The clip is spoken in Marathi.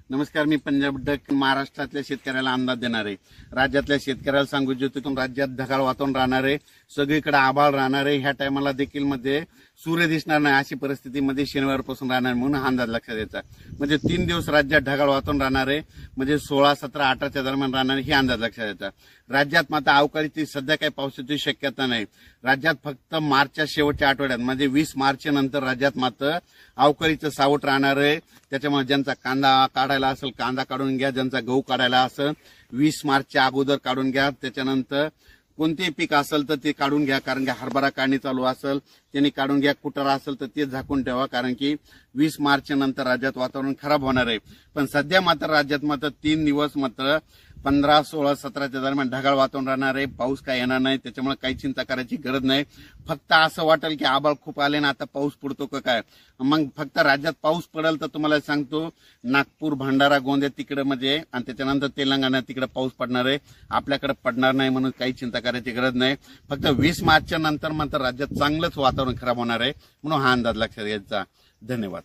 नमस्कार, मी पंजाब डक महाराष्ट्रातल्या शेतकऱ्याला अंदाज देणार आहे। राज्यातल्या शेतकऱ्याला सांगू इच्छितो की राज्यात ढगाळ वातावरण राहणार आहे, सगळीकडे आभाळ राहणार आहे। ह्या टायमाला देखील मध्ये सूर्य दिसणार नाही अशी परिस्थितीमध्ये शनिवारपासून राहणार म्हणून हा अंदाज लक्षात द्यायचा। म्हणजे 3 दिवस राज्यात ढगाळ वातावरण राहणार आहे, म्हणजे 16, 17, 18च्या दरम्यान राहणार हे अंदाज लक्षात द्यायचा। राज्यात मात्र अवकाळीची सध्या काही पावसाची शक्यता नाही। राज्यात फक्त मार्चच्या शेवटच्या आठवड्यात म्हणजे 20 मार्च नंतर राज्यात मात्र अवकाळीचं सावट राहणार आहे। त्याच्यामुळे ज्यांचा कांदा काढायला असेल कांदा काढून घ्या, ज्यांचा गहू काढायला असेल 20 मार्चच्या अगोदर काढून घ्या। त्याच्यानंतर कोणतेही पीक असेल तर ते काढून घ्या, कारण की हरभरा काढणी चालू असेल त्यांनी काढून घ्या। कुटारा असेल तर ते झाकून ठेवा, कारण की 20 मार्च नंतर राज्यात वातावरण खराब होणार आहे। पण सध्या मात्र राज्यात मात्र 3 दिवस मात्र 15, 16, 17च्या दरम्यान ढगाळ वातावरण राहणार आहे। पाऊस काय येणार नाही, त्याच्यामुळे काही चिंता करायची गरज नाही। फक्त असं वाटेल की आभाळ खूप आले ना आता पाऊस पडतो का काय, मग फक्त राज्यात पाऊस पडेल तर तुम्हाला सांगतो नागपूर, भंडारा, गोंदिया तिकडे म्हणजे आणि त्याच्यानंतर तेलंगणा तिकडे पाऊस पडणार आहे, आपल्याकडे पडणार नाही म्हणून काही चिंता करायची गरज नाही। फक्त 20 मार्चच्या नंतर मात्र राज्यात चांगलंच वातावरण खराब होणार आहे म्हणून हा अंदाज लक्षात घ्यायचा। धन्यवाद।